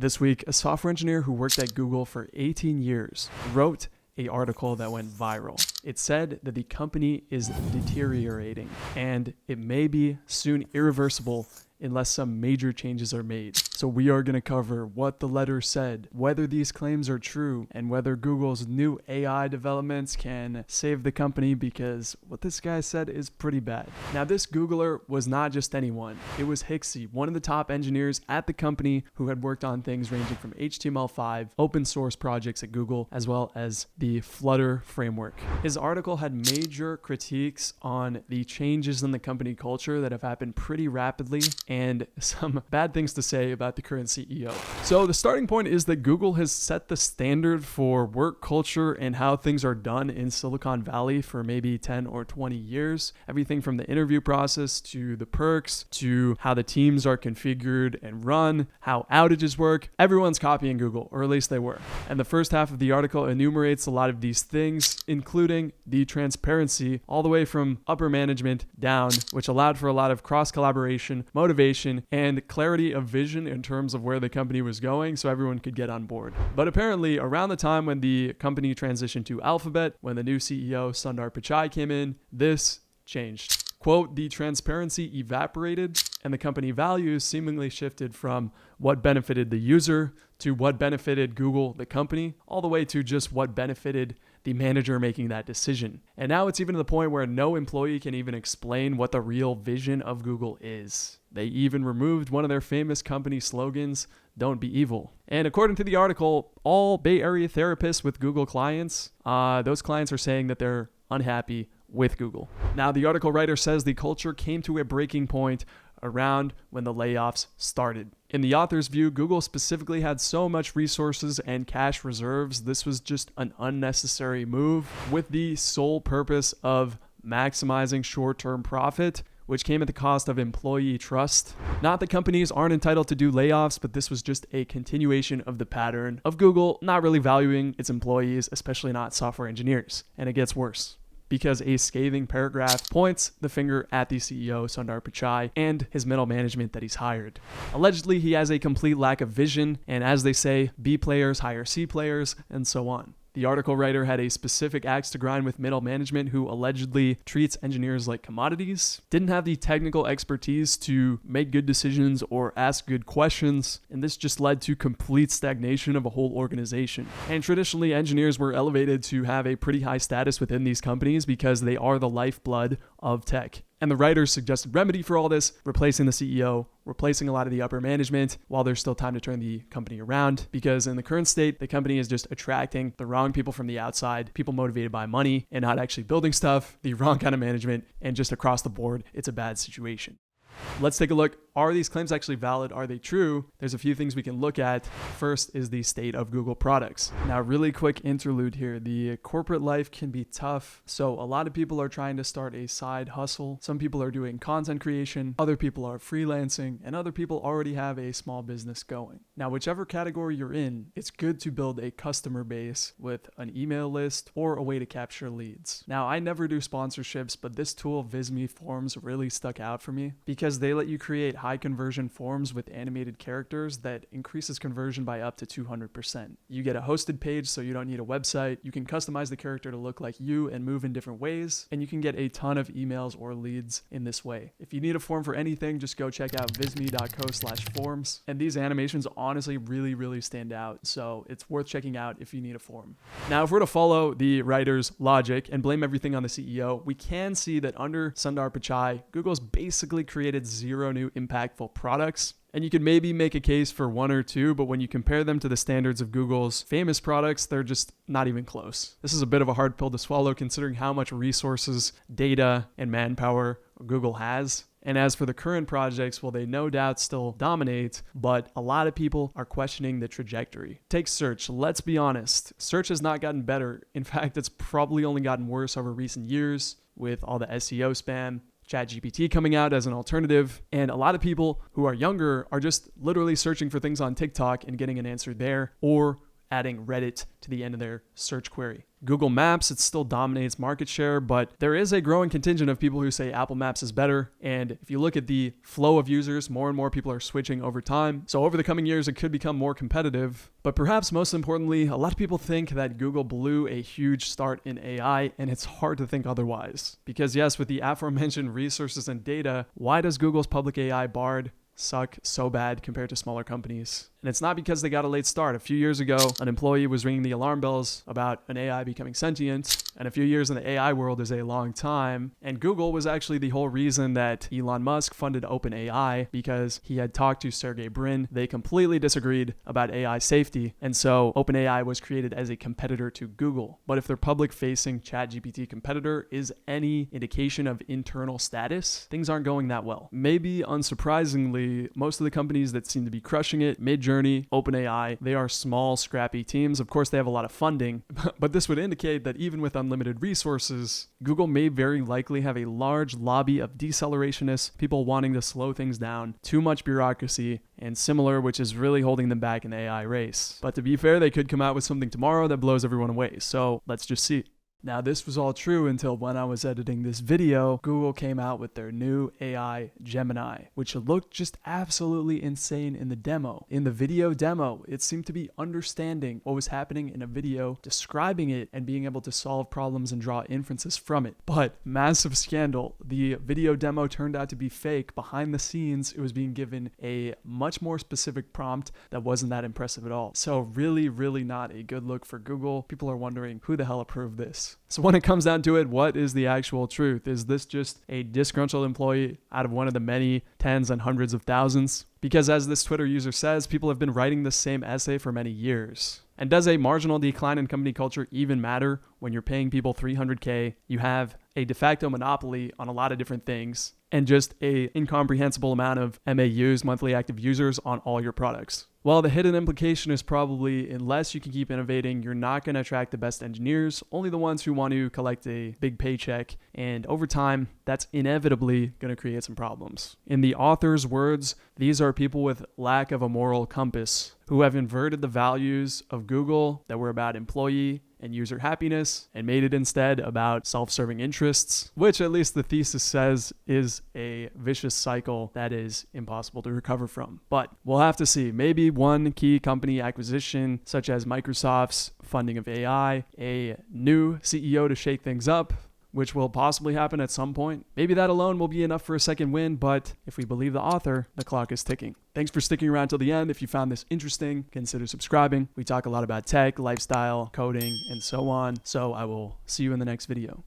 This week, a software engineer who worked at Google for 18 years wrote an article that went viral. It said that the company is deteriorating and it may be soon irreversible unless some major changes are made. So we are going to cover what the letter said, whether these claims are true, and whether Google's new AI developments can save the company, because what this guy said is pretty bad. Now, this Googler was not just anyone. It was Hixie, one of the top engineers at the company who had worked on things ranging from HTML5, open source projects at Google, as well as the Flutter framework. His article had major critiques on the changes in the company culture that have happened pretty rapidly, and some bad things to say about the current CEO. So the starting point is that Google has set the standard for work culture and how things are done in Silicon Valley for maybe 10 or 20 years. Everything from the interview process to the perks to how the teams are configured and run, how outages work. Everyone's copying Google, or at least they were. And the first half of the article enumerates a lot of these things, including the transparency all the way from upper management down, which allowed for a lot of cross-collaboration, motivation, and clarity of vision in terms of where the company was going so everyone could get on board. But apparently, around the time when the company transitioned to Alphabet, when the new CEO, Sundar Pichai, came in, this changed. Quote, the transparency evaporated and the company values seemingly shifted from what benefited the user to what benefited Google, the company, all the way to just what benefited the manager making that decision. And now it's even to the point where no employee can even explain what the real vision of Google is. They even removed one of their famous company slogans, "Don't be evil." And according to the article, all Bay Area therapists with Google clients, those clients are saying that they're unhappy with Google. Now, the article writer says the culture came to a breaking point around when the layoffs started. In the author's view, Google specifically had so much resources and cash reserves, this was just an unnecessary move with the sole purpose of maximizing short-term profit, which came at the cost of employee trust. Not that companies aren't entitled to do layoffs, but this was just a continuation of the pattern of Google not really valuing its employees, especially not software engineers. And it gets worse, because a scathing paragraph points the finger at the CEO, Sundar Pichai, and his middle management that he's hired. Allegedly, he has a complete lack of vision, and as they say, B players hire C players, and so on. The article writer had a specific axe to grind with middle management who allegedly treats engineers like commodities, didn't have the technical expertise to make good decisions or ask good questions, and this just led to complete stagnation of a whole organization. And traditionally, engineers were elevated to have a pretty high status within these companies because they are the lifeblood of tech. And the writers suggested remedy for all this, replacing the CEO, replacing a lot of the upper management while there's still time to turn the company around, because in the current state, the company is just attracting the wrong people from the outside, people motivated by money and not actually building stuff, the wrong kind of management, and just across the board, it's a bad situation. Let's take a look. Are these claims actually valid? Are they true? There's a few things we can look at. First is the state of Google products. Now, really quick interlude here. The corporate life can be tough. So a lot of people are trying to start a side hustle. Some people are doing content creation. Other people are freelancing, and other people already have a small business going. Now, whichever category you're in, it's good to build a customer base with an email list or a way to capture leads. Now, I never do sponsorships, but this tool, Visme Forms, really stuck out for me because they let you create high conversion forms with animated characters that increases conversion by up to 200%. You get a hosted page, so you don't need a website. You can customize the character to look like you and move in different ways, and you can get a ton of emails or leads in this way. If you need a form for anything, just go check out visme.co/forms. And these animations honestly really stand out, so it's worth checking out if you need a form. Now, if we're to follow the writer's logic and blame everything on the CEO, we can see that under Sundar Pichai, Google's basically created zero new impactful products. And you could maybe make a case for one or two, but when you compare them to the standards of Google's famous products, they're just not even close. This is a bit of a hard pill to swallow considering how much resources, data, and manpower Google has. And as for the current projects, well, they no doubt still dominate, but a lot of people are questioning the trajectory. Take search. Let's be honest. Search has not gotten better. In fact, it's probably only gotten worse over recent years with all the SEO spam, ChatGPT coming out as an alternative, and a lot of people who are younger are just literally searching for things on TikTok and getting an answer there, or adding Reddit to the end of their search query. Google Maps, it still dominates market share, but there is a growing contingent of people who say Apple Maps is better. And if you look at the flow of users, more and more people are switching over time. So over the coming years, it could become more competitive. But perhaps most importantly, a lot of people think that Google blew a huge start in AI, and it's hard to think otherwise. Because yes, with the aforementioned resources and data, why does Google's public AI Bard suck so bad compared to smaller companies? And it's not because they got a late start. A few years ago, an employee was ringing the alarm bells about an AI becoming sentient. And a few years in the AI world is a long time. And Google was actually the whole reason that Elon Musk funded OpenAI, because he had talked to Sergey Brin. They completely disagreed about AI safety. And so OpenAI was created as a competitor to Google. But if their public-facing ChatGPT competitor is any indication of internal status, things aren't going that well. Maybe unsurprisingly, most of the companies that seem to be crushing it, Midjourney, OpenAI, they are small, scrappy teams. Of course, they have a lot of funding, but this would indicate that even with unlimited resources, Google may very likely have a large lobby of decelerationist people wanting to slow things down, too much bureaucracy, and similar, which is really holding them back in the AI race. But to be fair, they could come out with something tomorrow that blows everyone away. So let's just see. Now, this was all true until when I was editing this video, Google came out with their new AI Gemini, which looked just absolutely insane in the demo. In the video demo, it seemed to be understanding what was happening in a video, describing it, and being able to solve problems and draw inferences from it. But massive scandal, the video demo turned out to be fake. Behind the scenes, it was being given a much more specific prompt that wasn't that impressive at all. So really, really not a good look for Google. People are wondering who the hell approved this. So when it comes down to it, what is the actual truth? Is this just a disgruntled employee out of one of the many tens and hundreds of thousands? Because as this Twitter user says, people have been writing the same essay for many years. And does a marginal decline in company culture even matter when you're paying people $300K? You have a de facto monopoly on a lot of different things and just a incomprehensible amount of MAUs, monthly active users, on all your products. Well, the hidden implication is probably, unless you can keep innovating, you're not going to attract the best engineers, only the ones who want to collect a big paycheck. And over time, that's inevitably going to create some problems. In the author's words, these are people with lack of a moral compass who have inverted the values of Google that were about employee and user happiness and made it instead about self-serving interests, which at least the thesis says is a vicious cycle that is impossible to recover from. But we'll have to see. Maybe one key company acquisition, such as Microsoft's funding of AI, a new CEO to shake things up, which will possibly happen at some point. Maybe that alone will be enough for a second win, but if we believe the author, the clock is ticking. Thanks for sticking around till the end. If you found this interesting, consider subscribing. We talk a lot about tech, lifestyle, coding, and so on. So I will see you in the next video.